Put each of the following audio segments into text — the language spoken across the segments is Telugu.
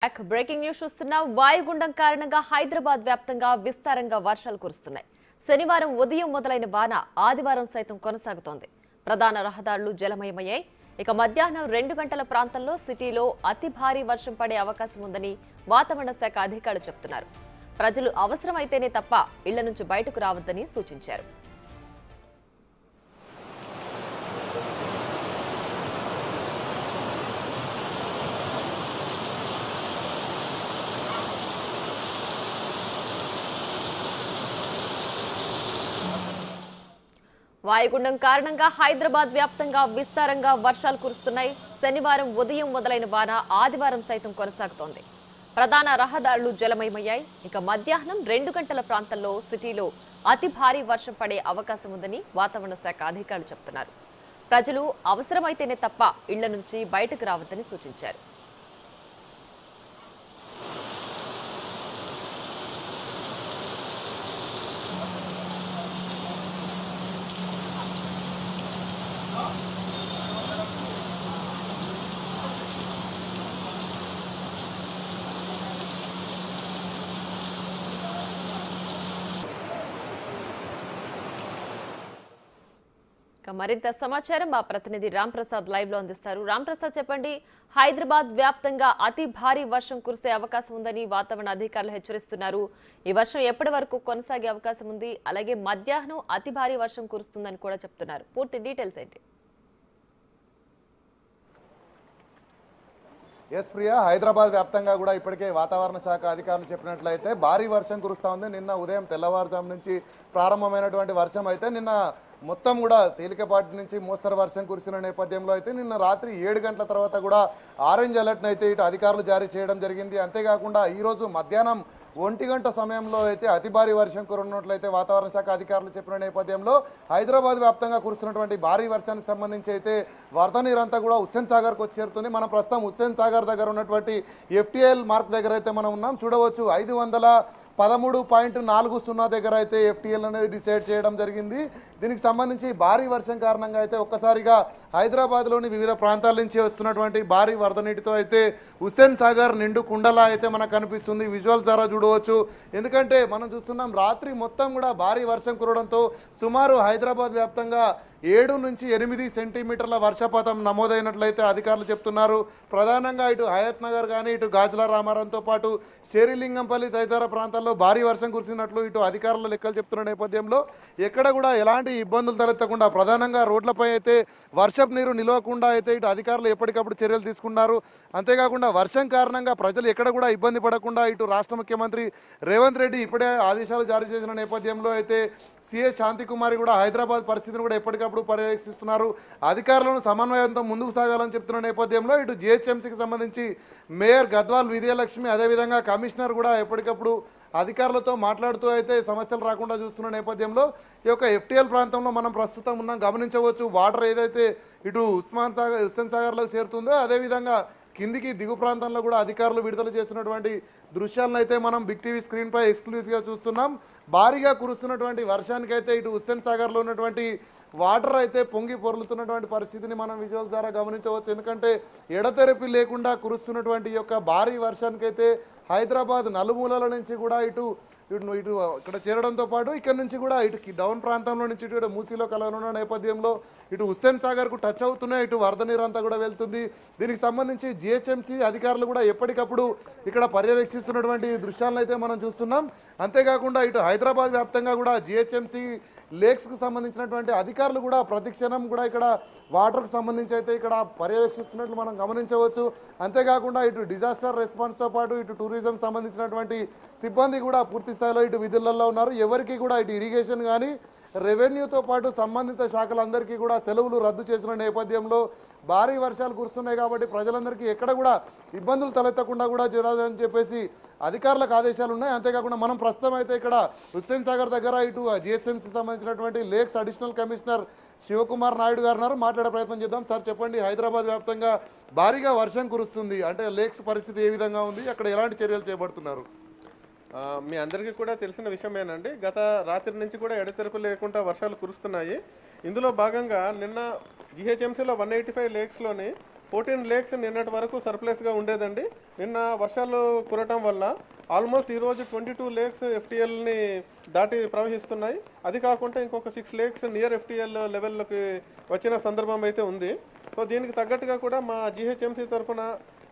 బ్రేకింగ్ న్యూస్ చూస్తున్న వాయుగుండం కారణంగా హైదరాబాద్ వ్యాప్తంగా విస్తారంగా వర్షాలు కురుస్తున్నాయి. శనివారం ఉదయం మొదలైన వాన ఆదివారం సైతం కొనసాగుతోంది. ప్రధాన రహదారులు జలమయమయ్యాయి. ఇక మధ్యాహ్నం 2 గంటల ప్రాంతంలో సిటీలో అతి భారీ వర్షం పడే అవకాశం ఉందని వాతావరణ శాఖ అధికారులు చెబుతున్నారు. ప్రజలు అవసరమైతేనే తప్ప ఇళ్ల నుంచి బయటకు రావద్దని సూచించారు. వాయుగుండం కారణంగా హైదరాబాద్ వ్యాప్తంగా విస్తారంగా వర్షాలు కురుస్తున్నాయి. శనివారం ఉదయం మొదలైన వాన ఆదివారం సైతం కొనసాగుతోంది. ప్రధాన రహదారులు జలమయమయ్యాయి. ఇక మధ్యాహ్నం 2 గంటల ప్రాంతంలో సిటీలో అతి భారీ వర్షం పడే అవకాశం ఉందని వాతావరణ శాఖ అధికారులు చెబుతున్నారు. ప్రజలు అవసరమైతేనే తప్ప ఇళ్ల నుంచి బయటకు రావద్దని సూచించారు. మరింత సమాచారం మా ప్రతినిధి రామ్ ప్రసాద్ లైవ్ లో అందిస్తారు. రామ్ ప్రసాద్, చెప్పండి. హైదరాబాద్ వ్యాప్తంగా అతి భారీ వర్షం కురిసే అవకాశం ఉందని వాతావరణ అధికారులు హెచ్చరిస్తున్నారు. ఈ వర్షం ఎప్పటి వరకు కొనసాగే అవకాశం ఉంది? అలాగే మధ్యాహ్నం అతి భారీ వర్షం కురుస్తుందని కూడా చెప్తున్నారు. పూర్తి డీటెయిల్స్ ఏంటి? ఎస్ ప్రియా, హైదరాబాద్ వ్యాప్తంగా కూడా ఇప్పటికే వాతావరణ శాఖ అధికారులు చెప్పినట్లయితే భారీ వర్షం కురుస్తూ ఉంది. నిన్న ఉదయం తెల్లవారుజాము నుంచి ప్రారంభమైనటువంటి వర్షం అయితే నిన్న మొత్తం కూడా తేలికపాటి నుంచి మోస్తరు వర్షం కురిసిన నేపథ్యంలో అయితే నిన్న రాత్రి 7 గంటల తర్వాత కూడా ఆరెంజ్ అలర్ట్ని అయితే ఇటు అధికారులు జారీ చేయడం జరిగింది. అంతేకాకుండా ఈరోజు మధ్యాహ్నం 1 గంట సమయంలో అయితే అతి భారీ వర్షం కురున్నట్లయితే వాతావరణ శాఖ అధికారులు చెప్పిన నేపథ్యంలో హైదరాబాద్ వ్యాప్తంగా కురుస్తున్నటువంటి భారీ వర్షానికి సంబంధించి అయితే వరద నీరంతా కూడా హుస్సేన్ సాగర్కు వచ్చి చేరుతుంది. మనం ప్రస్తుతం హుస్సేన్ సాగర్ దగ్గర ఉన్నటువంటి FTL మార్క్ దగ్గర అయితే మనం ఉన్నాం. చూడవచ్చు 513.40 దగ్గర అయితే FTL అనేది డిసైడ్ చేయడం జరిగింది. దీనికి సంబంధించి భారీ వర్షం కారణంగా అయితే ఒక్కసారిగా హైదరాబాద్లోని వివిధ ప్రాంతాల నుంచి వస్తున్నటువంటి భారీ వరద నీటితో అయితే హుస్సేన్ సాగర్ నిండు కుండలా అయితే మనకు కనిపిస్తుంది. విజువల్స్ ద్వారా చూడవచ్చు. ఎందుకంటే మనం చూస్తున్నాం రాత్రి మొత్తం కూడా భారీ వర్షం కురవడంతో సుమారు హైదరాబాద్ వ్యాప్తంగా 7 నుంచి 8 సెంటీమీటర్ల వర్షపాతం నమోదైనట్లయితే అధికారులు చెప్తున్నారు. ప్రధానంగా ఇటు హయత్ నగర్ కానీ ఇటు గాజుల రామారంతో పాటు శేరిలింగంపల్లి తదితర ప్రాంతాల్లో భారీ వర్షం కురిసినట్లు ఇటు అధికారుల లెక్కలు చెప్తున్న నేపథ్యంలో ఎక్కడ కూడా ఎలాంటి ఇబ్బందులు తలెత్తకుండా ప్రధానంగా రోడ్లపై అయితే వర్షపు నీరు నిలవకుండా అయితే ఇటు అధికారులు ఎప్పటికప్పుడు చర్యలు తీసుకున్నారు. అంతేకాకుండా వర్షం కారణంగా ప్రజలు ఎక్కడ కూడా ఇబ్బంది పడకుండా ఇటు రాష్ట్ర ముఖ్యమంత్రి రేవంత్ రెడ్డి ఇప్పుడే ఆదేశాలు జారీ చేసిన నేపథ్యంలో అయితే సిఎస్ శాంతికుమారి కూడా హైదరాబాద్ పరిస్థితిని కూడా ఎప్పటికప్పుడు పర్యవేక్షిస్తున్నారు. అధికారులను సమన్వయంతో ముందుకు సాగాలని చెప్తున్న నేపథ్యంలో ఇటు GHMCకి సంబంధించి మేయర్ గద్వాల్ విజయలక్ష్మి అదేవిధంగా కమిషనర్ కూడా ఎప్పటికప్పుడు అధికారులతో మాట్లాడుతూ అయితే సమస్యలు రాకుండా చూస్తున్న నేపథ్యంలో ఈ యొక్క FTL ప్రాంతంలో మనం ప్రస్తుతం ఉన్నాం. గమనించవచ్చు వాటర్ ఏదైతే ఇటు హుస్సేన్ సాగర్లోకి చేరుతుందో అదేవిధంగా కిందికి దిగు ప్రాంతంలో కూడా అధికారులు విడుదల చేస్తున్నటువంటి దృశ్యాలను అయితే మనం బిగ్ టీవీ స్క్రీన్పై ఎక్స్క్లూజివ్గా చూస్తున్నాం. భారీగా కురుస్తున్నటువంటి వర్షానికైతే ఇటు హుస్సేన్ సాగర్లో ఉన్నటువంటి వాటర్ అయితే పొంగి పొర్లుతున్నటువంటి పరిస్థితిని మనం విజువల్స్ ద్వారా గమనించవచ్చు. ఎందుకంటే ఎడతెరపి లేకుండా కురుస్తున్నటువంటి యొక్క భారీ వర్షానికైతే హైదరాబాద్ నలుమూలల నుంచి కూడా ఇటు ఇక్కడ చేరడంతో పాటు ఇక్కడ నుంచి కూడా ఇటు డౌన్ ప్రాంతంలో నుంచి ఇటు మూసీలో కలవనున్న నేపథ్యంలో ఇటు హుస్సేన్ సాగర్కు టచ్ అవుతున్నాయి. ఇటు వరద నీరు అంతా కూడా వెళ్తుంది. దీనికి సంబంధించి GHMC అధికారులు కూడా ఎప్పటికప్పుడు ఇక్కడ పర్యవేక్షిస్తున్నటువంటి దృశ్యాలను అయితే మనం చూస్తున్నాం. అంతేకాకుండా ఇటు హైదరాబాద్ వ్యాప్తంగా కూడా GHMC లేక్స్కి సంబంధించినటువంటి అధికారులు కూడా ప్రతిక్షణం కూడా ఇక్కడ వాటర్కు సంబంధించి అయితే ఇక్కడ పర్యవేక్షిస్తున్నట్లు మనం గమనించవచ్చు. అంతేకాకుండా ఇటు డిజాస్టర్ రెస్పాన్స్తో పాటు ఇటు టూరిజం సంబంధించినటువంటి సిబ్బంది కూడా పూర్తి స్థాయిలో ఇటు విధులలో ఉన్నారు. ఎవరికి కూడా ఇటు ఇరిగేషన్ కానీ రెవెన్యూతో పాటు సంబంధిత శాఖలందరికీ కూడా సెలవులు రద్దు చేసిన నేపథ్యంలో భారీ వర్షాలు కురుస్తున్నాయి కాబట్టి ప్రజలందరికీ ఎక్కడ కూడా ఇబ్బందులు తలెత్తకుండా కూడా చేయాలని చెప్పేసి అధికారులకు ఆదేశాలు ఉన్నాయి. అంతేకాకుండా మనం ప్రస్తుతం అయితే ఇక్కడ హుస్సేన్ సాగర్ దగ్గర ఇటు GHMC సంబంధించినటువంటి lakes additional commissioner Shivakumar Naidu గారు ఉన్నారు. మాట్లాడే ప్రయత్నం చేద్దాం. సార్ చెప్పండి, హైదరాబాద్ వ్యాప్తంగా భారీగా వర్షం కురుస్తుంది అంటే లేక్స్ పరిస్థితి ఏ విధంగా ఉంది, అక్కడ ఎలాంటి చర్యలు చేపడుతున్నారు? మీ అందరికీ కూడా తెలిసిన విషయమేనండి. గత రాత్రి నుంచి కూడా ఎడతెరపు లేకుండా వర్షాలు కురుస్తున్నాయి. ఇందులో భాగంగా నిన్న GHMCలో 185 లేక్స్లోని 14 లేక్స్ నిన్నటి వరకు సర్ప్లస్గా ఉండేదండి. నిన్న వర్షాలు కురటం వల్ల ఆల్మోస్ట్ ఈరోజు 22 లేక్స్ ఎఫ్టీఎల్ని దాటి ప్రవహిస్తున్నాయి. అది కాకుండా ఇంకొక 6 లేక్స్ నియర్ ఎఫ్టీఎల్ లెవెల్లోకి వచ్చిన సందర్భం అయితే ఉంది. సో దీనికి తగ్గట్టుగా కూడా మా జీహెచ్ఎంసీ తరఫున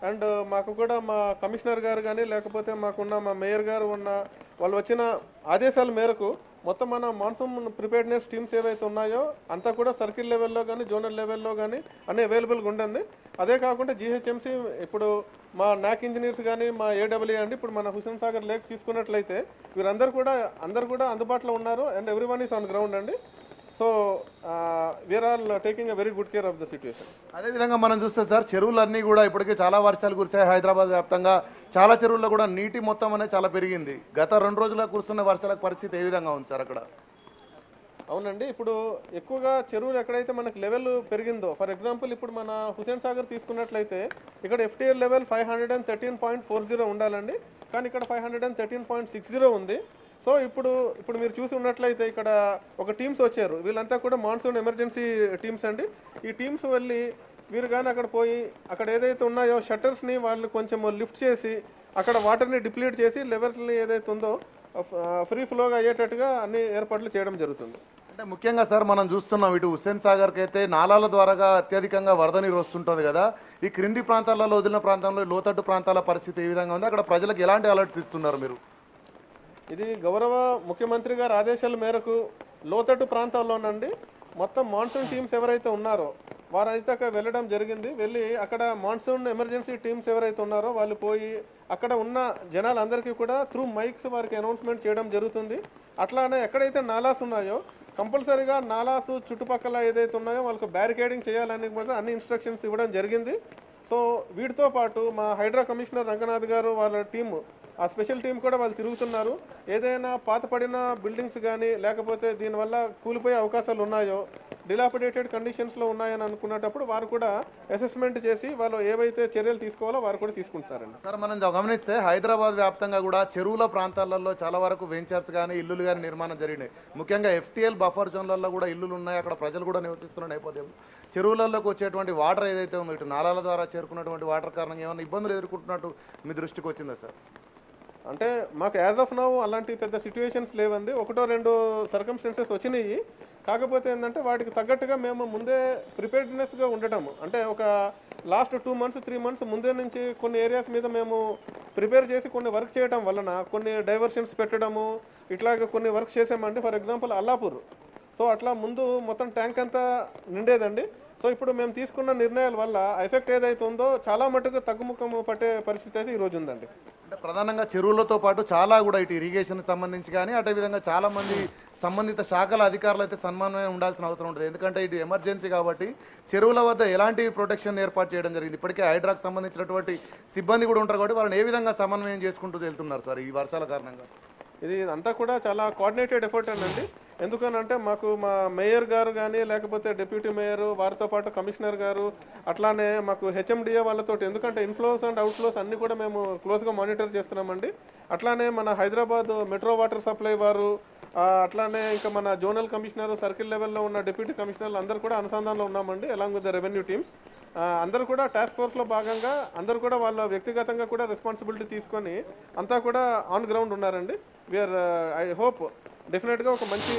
అండ్ మాకు కూడా మా కమిషనర్ గారు కానీ లేకపోతే మాకున్న మా మేయర్ గారు ఉన్న వాళ్ళు వచ్చిన ఆదేశాల మేరకు మొత్తం మన మాన్సూన్ ప్రిపేర్డ్నెస్ టీమ్స్ ఏవైతే ఉన్నాయో అంతా కూడా సర్కిల్ లెవెల్లో కానీ జోనల్ లెవెల్లో కానీ అన్నీ అవైలబుల్గా ఉంటుంది. అదే కాకుండా జీహెచ్ఎంసీ ఇప్పుడు మా నాక్ ఇంజనీర్స్ కానీ మా ఏడబ్ల్యూ అండి ఇప్పుడు మన హుస్సేన్ సాగర్ లేక్ తీసుకున్నట్లయితే వీరందరూ కూడా అందుబాటులో ఉన్నారు and every one is on ground అండి. So we are all taking a very good care of the situation. అదేవిధంగా మనం చూస్తే సార్ చెరువులన్నీ కూడా ఇప్పటికే చాలా వర్షాలు కురిశాయి. హైదరాబాద్ వ్యాప్తంగా చాలా చెరువుల్లో కూడా నీటి మొత్తం అనేది చాలా పెరిగింది. గత 2 రోజులుగా కురుస్తున్న వర్షాల పరిస్థితి ఏ విధంగా ఉంది సార్ అక్కడ? అవునండి, ఇప్పుడు ఎక్కువగా చెరువులు ఎక్కడైతే మనకి లెవెల్ పెరిగిందో, ఫర్ ఎగ్జాంపుల్ ఇప్పుడు మన హుస్సేన్ సాగర్ తీసుకున్నట్లయితే ఇక్కడ ఎఫ్టీఎల్ లెవెల్ 513.40 ఉండాలండి, కానీ ఇక్కడ 513.60 ఉంది. సో ఇప్పుడు మీరు చూసి ఉన్నట్లయితే ఇక్కడ ఒక టీమ్స్ వచ్చారు, వీళ్ళంతా కూడా మాన్సూన్ ఎమర్జెన్సీ టీమ్స్ అండి. ఈ టీమ్స్ వెళ్ళి వీరు కానీ అక్కడ పోయి అక్కడ ఏదైతే ఉన్నాయో షట్టర్స్ని వాళ్ళు కొంచెం లిఫ్ట్ చేసి అక్కడ వాటర్ని డిప్లీట్ చేసి లెవెల్ని ఏదైతే ఉందో ఫ్రీ ఫ్లోగా అయ్యేటట్టుగా అన్ని ఏర్పాట్లు చేయడం జరుగుతుంది. అంటే ముఖ్యంగా సార్ మనం చూస్తున్నాం ఇటు హుస్సేన్ సాగర్కి అయితే నాలాల ద్వారాగా అత్యధికంగా వరద నీరు వస్తుంటుంది కదా. ఈ క్రింది ప్రాంతాలలో వదిలిన ప్రాంతంలో లోతట్టు ప్రాంతాల పరిస్థితి ఏ విధంగా ఉంది? అక్కడ ప్రజలకు ఎలాంటి అలర్ట్స్ ఇస్తున్నారు మీరు? ఇది గౌరవ ముఖ్యమంత్రి గారి ఆదేశాల మేరకు లోతట్టు ప్రాంతాల్లోనండి మొత్తం మాన్సూన్ టీమ్స్ ఎవరైతే ఉన్నారో వారైతే అక్కడ వెళ్ళడం జరిగింది. వెళ్ళి అక్కడ మాన్సూన్ ఎమర్జెన్సీ టీమ్స్ ఎవరైతే ఉన్నారో వాళ్ళు పోయి అక్కడ ఉన్న జనాలందరికీ కూడా త్రూ మైక్స్ వారికి అనౌన్స్మెంట్ చేయడం జరుగుతుంది. అట్లానే ఎక్కడైతే నాలాస్ ఉన్నాయో కంపల్సరీగా నాలాసు చుట్టుపక్కల ఏదైతే ఉన్నాయో వాళ్ళకు బ్యారికేడింగ్ చేయాలని కూడా అన్ని ఇన్స్ట్రక్షన్స్ ఇవ్వడం జరిగింది. సో వీటితో పాటు మా హైడ్రా కమిషనర్ రంగనాథ్ గారు వాళ్ళ టీము ఆ స్పెషల్ టీం కూడా వాళ్ళు తిరుగుతున్నారు. ఏదైనా పాతపడిన బిల్డింగ్స్ కానీ లేకపోతే దీనివల్ల కూలిపోయే అవకాశాలు ఉన్నాయో డిలాపిడేటెడ్ కండిషన్స్లో ఉన్నాయని అనుకున్నప్పుడు వారు కూడా అసెస్మెంట్ చేసి వాళ్ళు ఏవైతే చర్యలు తీసుకోవాలో వారు కూడా తీసుకుంటారండి. సార్ మనం గమనిస్తే హైదరాబాద్ వ్యాప్తంగా కూడా చెరువుల ప్రాంతాలలో చాలా వరకు వెంచర్స్ కానీ ఇల్లులు కానీ నిర్మాణం జరిగినాయి. ముఖ్యంగా ఎఫ్టీఎల్ బఫర్ జోన్లలో కూడా ఇల్లులు ఉన్నాయి, అక్కడ ప్రజలు కూడా నివసిస్తున్న నేపథ్యంలో చెరువులలోకి వచ్చేటువంటి వాటర్ ఏదైతే ఉందో ఇటు నాలాల ద్వారా చేరుకున్నటువంటి వాటర్ కారణంగా ఏమైనా ఇబ్బందులు ఎదుర్కొంటున్నట్టు మీ దృష్టికి వచ్చిందా సార్? అంటే మాకు యాజ్ ఆఫ్ నౌ అలాంటి పెద్ద సిచ్యువేషన్స్ లేవండి. 1-2 సర్కమ్స్టెన్సెస్ వచ్చినాయి. కాకపోతే ఏంటంటే వాటికి తగ్గట్టుగా మేము ముందే ప్రిపేర్డ్నెస్గా ఉండటము, అంటే ఒక లాస్ట్ 2 months 3 months ముందే నుంచి కొన్ని ఏరియాస్ మీద మేము ప్రిపేర్ చేసి కొన్ని వర్క్ చేయడం వలన కొన్ని డైవర్షన్స్ పెట్టడము ఇట్లాగ కొన్ని వర్క్ చేసామండి. ఫర్ ఎగ్జాంపుల్ అల్లాపూర్, సో అట్లా ముందు మొత్తం ట్యాంక్ అంతా నిండేదండి. సో ఇప్పుడు మేము తీసుకున్న నిర్ణయాల వల్ల ఎఫెక్ట్ ఏదైతే ఉందో చాలా మటుకు తగ్గుముఖము పట్టే పరిస్థితి అయితే ఈరోజు ఉందండి. అంటే ప్రధానంగా చెరువులతో పాటు చాలా కూడా ఇటు ఇరిగేషన్ సంబంధించి కానీ అదేవిధంగా చాలామంది సంబంధిత శాఖల అధికారులు అయితే సమన్వయం ఉండాల్సిన అవసరం ఉంటుంది. ఎందుకంటే ఇది ఎమర్జెన్సీ కాబట్టి చెరువుల వద్ద ఎలాంటి ప్రొటెక్షన్ ఏర్పాటు చేయడం జరిగింది. ఇప్పటికే హైడ్రాకు సంబంధించినటువంటి సిబ్బంది కూడా ఉంటారు కాబట్టి వాళ్ళని ఏ విధంగా సమన్వయం చేసుకుంటూ వెళ్తున్నారు సార్ ఈ వర్షాల కారణంగా? ఇది అంతా కూడా చాలా కోఆర్డినేటెడ్ ఎఫర్ట్ అండి. ఎందుకనంటే మాకు మా మేయర్ గారు కానీ లేకపోతే డిప్యూటీ మేయర్ వారితో పాటు కమిషనర్ గారు అట్లానే మాకు హెచ్ఎండిఏ వాళ్ళతో, ఎందుకంటే ఇన్ఫ్లోస్ అండ్ అవుట్ఫ్లోస్ అన్నీ కూడా మేము క్లోజ్గా మానిటర్ చేస్తున్నామండి. అట్లానే మన హైదరాబాద్ మెట్రో వాటర్ సప్లై వారు అట్లానే ఇంకా మన జోనల్ కమిషనర్ సర్కిల్ లెవెల్లో ఉన్న డిప్యూటీ కమిషనర్లు అందరూ కూడా అనుసంధానంలో ఉన్నామండి. Along with the revenue teams అందరూ కూడా టాస్క్ ఫోర్స్లో భాగంగా అందరూ కూడా వాళ్ళ వ్యక్తిగతంగా కూడా రెస్పాన్సిబిలిటీ తీసుకొని అంతా కూడా ఆన్ గ్రౌండ్ ఉన్నారండి. వీఆర్ ఐ హోప్ డెఫినెట్గా ఒక మంచి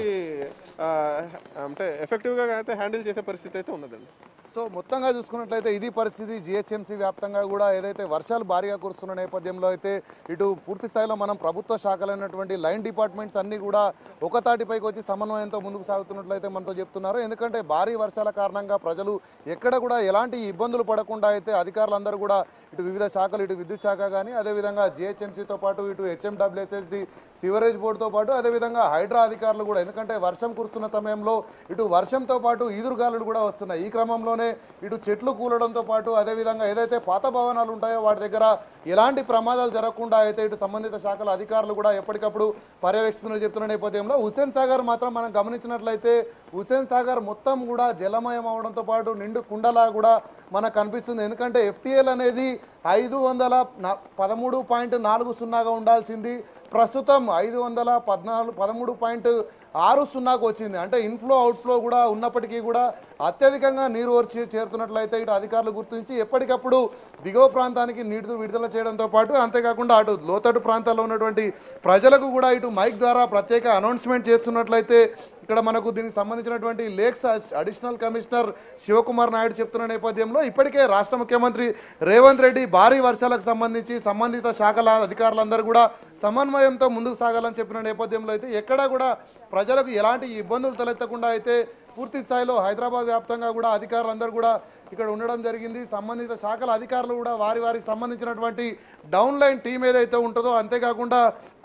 అంటే ఎఫెక్టివ్గా అయితే హ్యాండిల్ చేసే పరిస్థితి అయితే ఉన్నదండి. సో మొత్తంగా చూసుకున్నట్లయితే ఇది పరిస్థితి జిహెచ్ఎంసీ వ్యాప్తంగా కూడా ఏదైతే వర్షాలు భారీగా కురుస్తున్న నేపథ్యంలో అయితే ఇటు పూర్తి స్థాయిలో మనం ప్రభుత్వ శాఖలైనటువంటి లైన్ డిపార్ట్మెంట్స్ అన్నీ కూడా ఒక తాటిపైకి వచ్చి సమన్వయంతో ముందుకు సాగుతున్నట్లయితే మనతో చెప్తున్నారు. ఎందుకంటే భారీ వర్షాల కారణంగా ప్రజలు ఎక్కడ కూడా ఎలాంటి ఇబ్బందులు పడకుండా అయితే అధికారులందరూ కూడా ఇటు వివిధ శాఖలు ఇటు విద్యుత్ శాఖ కానీ అదేవిధంగా జిహెచ్ఎంసీతో పాటు ఇటు హెచ్ఎండబ్ల్యూఎస్ఎస్డి సివరేజ్ బోర్డుతో పాటు అదేవిధంగా హైడ్రా అధికారులు కూడా, ఎందుకంటే వర్షం కురుస్తున్న సమయంలో ఇటు వర్షంతో పాటు ఈదురుగాలులు కూడా వస్తున్నాయి. ఈ క్రమంలోనే ఇటు చెట్లు కూలడంతో పాటు అదేవిధంగా ఏదైతే పాత భవనాలు ఉంటాయో వాటి దగ్గర ఎలాంటి ప్రమాదాలు జరగకుండా అయితే ఇటు సంబంధిత శాఖల అధికారులు కూడా ఎప్పటికప్పుడు పర్యవేక్షిస్తున్న చెప్తున్న నేపథ్యంలో హుస్సేన్ సాగర్ మాత్రం మనం గమనించినట్లయితే హుస్సేన్ సాగర్ మొత్తం కూడా జలమయం అవడంతో పాటు నిండు కుండలా కూడా మనకు కనిపిస్తుంది. ఎందుకంటే ఎఫ్టీఎల్ అనేది 513.40గా ఉండాల్సింది ప్రస్తుతం 513.60కు వచ్చింది. అంటే ఇన్ఫ్లో అవుట్ఫ్లో కూడా ఉన్నప్పటికీ కూడా అత్యధికంగా నీరు వచ్చి చేరుతున్నట్లయితే ఇటు అధికారులు గుర్తించి ఎప్పటికప్పుడు దిగువ ప్రాంతానికి నీరు విడుదల చేయడంతో పాటు అంతేకాకుండా అటు లోతట్టు ప్రాంతాల్లో ఉన్నటువంటి ప్రజలకు కూడా ఇటు మైక్ ద్వారా ప్రత్యేక అనౌన్స్మెంట్ చేస్తున్నట్లయితే ఇక్కడ మనకు దీనికి సంబంధించినటువంటి lakes additional commissioner Shivakumar Naidu చెప్తున్న నేపథ్యంలో ఇప్పటికే రాష్ట్ర ముఖ్యమంత్రి రేవంత్ రెడ్డి భారీ వర్షాలకు సంబంధించి సంబంధిత శాఖల అధికారులందరూ కూడా సమన్వయంతో ముందుకు సాగాలని చెప్పిన నేపథ్యంలో అయితే ఎక్కడా కూడా ప్రజలకు ఎలాంటి ఇబ్బందులు తలెత్తకుండా అయితే పూర్తి స్థాయిలో హైదరాబాద్ వ్యాప్తంగా కూడా అధికారులందరూ కూడా ఇక్కడ ఉండడం జరిగింది. సంబంధిత శాఖల అధికారులు కూడా వారికి సంబంధించినటువంటి డౌన్ లైన్ టీం ఏదైతే ఉంటుందో అంతేకాకుండా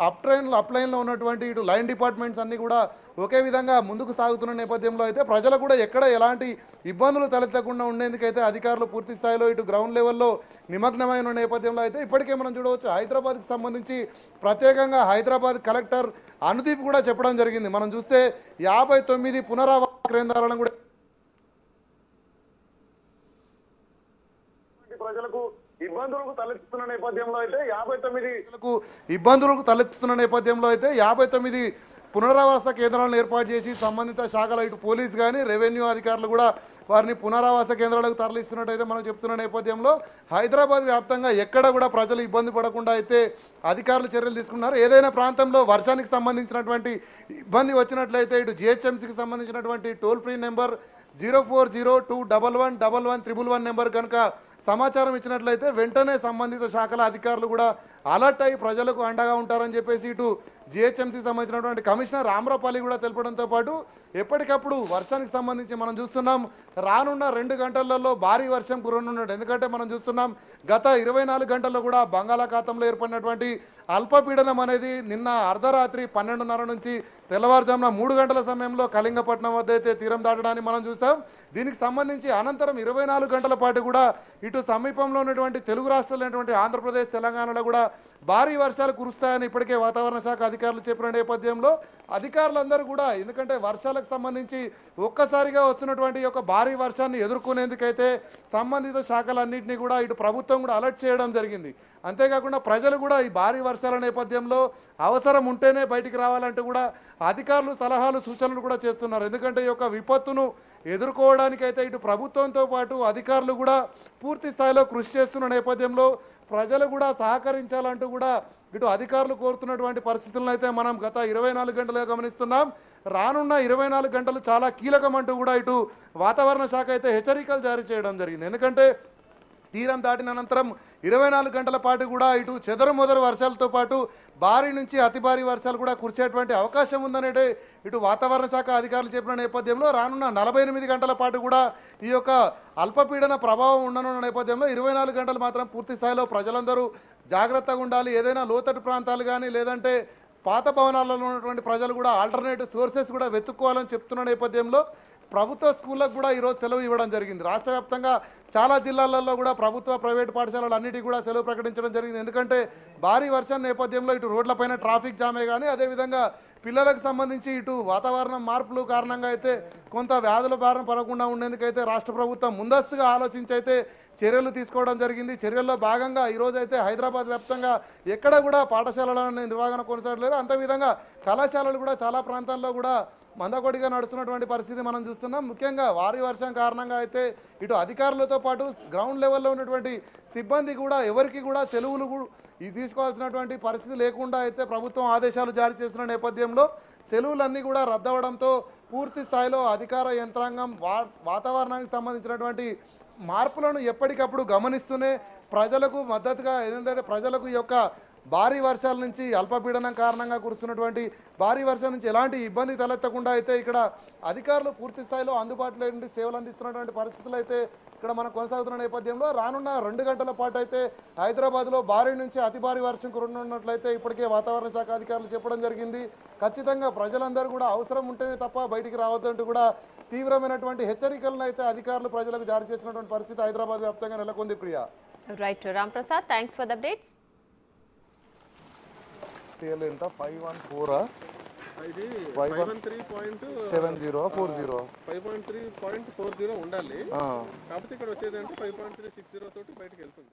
అప్ లైన్లో ఉన్నటువంటి ఇటు లైన్ డిపార్ట్మెంట్స్ అన్నీ కూడా ఒకే విధంగా ముందుకు సాగుతున్న నేపథ్యంలో అయితే ప్రజలు కూడా ఎక్కడ ఎలాంటి ఇబ్బందులు తలెత్తకుండా ఉండేందుకైతే అధికారులు పూర్తి స్థాయిలో ఇటు గ్రౌండ్ లెవెల్లో నిమగ్నమైన నేపథ్యంలో అయితే ఇప్పటికే మనం చూడవచ్చు హైదరాబాద్కి సంబంధించి ప్రత్యేకంగా హైదరాబాద్ కలెక్టర్ అనుదీప్ కూడా చెప్పడం జరిగింది. మనం చూస్తే 59 పునరావాస కేంద్రాలను కూడా ప్రజలకు ఇబ్బందులకు తలెత్తుతున్న నేపథ్యంలో అయితే 59 పునరావాస కేంద్రాలను ఏర్పాటు చేసి సంబంధిత శాఖల ఇటు పోలీస్ కానీ రెవెన్యూ అధికారులు కూడా వారిని పునరావాస కేంద్రాలకు తరలిస్తున్నట్టయితే మనం చెప్తున్న నేపథ్యంలో హైదరాబాద్ వ్యాప్తంగా ఎక్కడ కూడా ప్రజలు ఇబ్బంది పడకుండా అయితే అధికారులు చర్యలు తీసుకున్నారు. ఏదైనా ప్రాంతంలో వర్షానికి సంబంధించినటువంటి ఇబ్బంది వచ్చినట్లయితే ఇటు జిహెచ్ఎంసీకి సంబంధించినటువంటి టోల్ ఫ్రీ నెంబర్ 0402111111 నెంబర్ కనుక సమాచారం ఇచ్చినట్లయితే వెంటనే సంబంధిత శాఖల అధికారులు కూడా అలర్ట్ అయ్యి ప్రజలకు అండగా ఉంటారని చెప్పేసి ఇటు జిహెచ్ఎంసీకి సంబంధించినటువంటి కమిషనర్ రామ్రపాలి కూడా తెలపడంతో పాటు ఎప్పటికప్పుడు వర్షానికి సంబంధించి మనం చూస్తున్నాం రానున్న 2 గంటలలో భారీ వర్షం కురనున్నాడు. ఎందుకంటే మనం చూస్తున్నాం గత 24 గంటల్లో కూడా బంగాళాఖాతంలో ఏర్పడినటువంటి అల్పపీడనం అనేది నిన్న అర్ధరాత్రి 12:30 నుంచి తెల్లవారుజామున 3 గంటల సమయంలో కళింగపట్నం వద్ద అయితే తీరం దాటడాన్ని మనం చూసాం. దీనికి సంబంధించి అనంతరం 24 గంటల పాటు కూడా ఇటు సమీపంలో ఉన్నటువంటి తెలుగు రాష్ట్రాలైనటువంటి ఆంధ్రప్రదేశ్ తెలంగాణలో కూడా భారీ వర్షాలు కురుస్తాయని ఇప్పటికే వాతావరణ శాఖ అధికారులు చెప్పిన నేపథ్యంలో అధికారులందరూ కూడా ఎందుకంటే వర్షాలకు సంబంధించి ఒక్కసారిగా వస్తున్నటువంటి ఒక భారీ వర్షాన్ని ఎదుర్కొనేందుకైతే సంబంధిత శాఖలన్నింటినీ కూడా ఇటు ప్రభుత్వం కూడా అలర్ట్ చేయడం జరిగింది. అంతేకాకుండా ప్రజలు కూడా ఈ భారీ వర్షాల నేపథ్యంలో అవసరం ఉంటేనే బయటికి రావాలంటూ కూడా అధికారులు సలహాలు సూచనలు కూడా చేస్తున్నారు. ఎందుకంటే ఈ యొక్క విపత్తును ఎదుర్కోవడానికైతే ఇటు ప్రభుత్వంతో పాటు అధికారులు కూడా పూర్తి స్థాయిలో కృషి చేస్తున్న నేపథ్యంలో ప్రజలు కూడా సహకరించాలంటూ కూడా ఇటు అధికారులు కోరుతున్నటువంటి పరిస్థితులను అయితే మనం గత 24 గంటలుగా గమనిస్తున్నాం. రానున్న 24 గంటలు చాలా కీలకమంటూ కూడా ఇటు వాతావరణ శాఖ అయితే హెచ్చరికలు జారీ చేయడం జరిగింది. ఎందుకంటే తీరం దాటిన అనంతరం 24 గంటల పాటు కూడా ఇటు చెదరుమొదరు వర్షాలతో పాటు భారీ నుంచి అతి భారీ వర్షాలు కూడా కురిసేటువంటి అవకాశం ఉందనేది ఇటు వాతావరణ శాఖ అధికారులు చెప్పిన నేపథ్యంలో రానున్న 48 గంటల పాటు కూడా ఈ యొక్క అల్పపీడన ప్రభావం ఉండనున్న నేపథ్యంలో 24 గంటలు మాత్రం పూర్తి స్థాయిలో ప్రజలందరూ జాగ్రత్తగా ఉండాలి. ఏదైనా లోతట్టు ప్రాంతాలు కానీ లేదంటే పాత భవనాలలో ఉన్నటువంటి ప్రజలు కూడా ఆల్టర్నేటివ్ సోర్సెస్ కూడా వెతుక్కోవాలని చెప్తున్న నేపథ్యంలో ప్రభుత్వ స్కూళ్ళకు కూడా ఈరోజు సెలవు ఇవ్వడం జరిగింది. రాష్ట్ర వ్యాప్తంగా చాలా జిల్లాలలో కూడా ప్రభుత్వ ప్రైవేట్ పాఠశాలలు అన్నిటికీ కూడా సెలవు ప్రకటించడం జరిగింది. ఎందుకంటే భారీ వర్షం నేపథ్యంలో ఇటు రోడ్లపైన ట్రాఫిక్ జామే కానీ అదేవిధంగా పిల్లలకు సంబంధించి ఇటు వాతావరణ మార్పులు కారణంగా అయితే కొంత వ్యాధుల బారిన పడకుండా ఉండేందుకైతే రాష్ట్ర ప్రభుత్వం ముందస్తుగా ఆలోచించి అయితే చర్యలు తీసుకోవడం జరిగింది. చర్యల్లో భాగంగా ఈరోజు అయితే హైదరాబాద్ వ్యాప్తంగా ఎక్కడ కూడా పాఠశాలల నిర్వహణ కొనసాగలేదు. అంతే విధంగా కళాశాలలు కూడా చాలా ప్రాంతాల్లో కూడా మందకొడిగా నడుస్తున్నటువంటి పరిస్థితి మనం చూస్తున్నాం. ముఖ్యంగా భారీ వర్షం కారణంగా అయితే ఇటు అధికారులతో పాటు గ్రౌండ్ లెవెల్లో ఉన్నటువంటి సిబ్బంది కూడా ఎవరికి కూడా సెలవులు తీసుకోవాల్సినటువంటి పరిస్థితి లేకుండా అయితే ప్రభుత్వం ఆదేశాలు జారీ చేసిన నేపథ్యంలో సెలవులన్నీ కూడా రద్దవడంతో పూర్తి స్థాయిలో అధికార యంత్రాంగం వాతావరణానికి సంబంధించినటువంటి మార్పులను ఎప్పటికప్పుడు గమనిస్తూనే ప్రజలకు మద్దతుగా ఏంటంటే ప్రజలకు ఈ యొక్క భారీ వర్షాల నుంచి అల్పపీడనం కారణంగా కురుస్తున్నటువంటి భారీ వర్షం నుంచి ఎలాంటి ఇబ్బంది తలెత్తకుండా అయితే ఇక్కడ అధికారులు పూర్తి స్థాయిలో అందుబాటులో నుండి సేవలు అందిస్తున్నటువంటి పరిస్థితులు అయితే ఇక్కడ మనం కొనసాగుతున్న నేపథ్యంలో రానున్న 2 గంటల పాటు అయితే హైదరాబాద్లో భారీ నుంచి అతి భారీ వర్షం కురనున్నట్లయితే ఇప్పటికే వాతావరణ శాఖ అధికారులు చెప్పడం జరిగింది. ఖచ్చితంగా ప్రజలందరూ కూడా అవసరం ఉంటేనే తప్ప బయటికి రావద్దంటూ కూడా తీవ్రమైనటువంటి హెచ్చరికలను అయితే అధికారులు ప్రజలకు జారీ చేసినటువంటి పరిస్థితి హైదరాబాద్ వ్యాప్తంగా నెలకొంది. Priya. Right Ram Prasad, thanks for the updates. ఎంత 514 ఇది 513.40 ఉండాలి. కాకపోతే ఇక్కడ వచ్చేది అంటే 5.360 తోటి బయటకు వెళ్తుంది.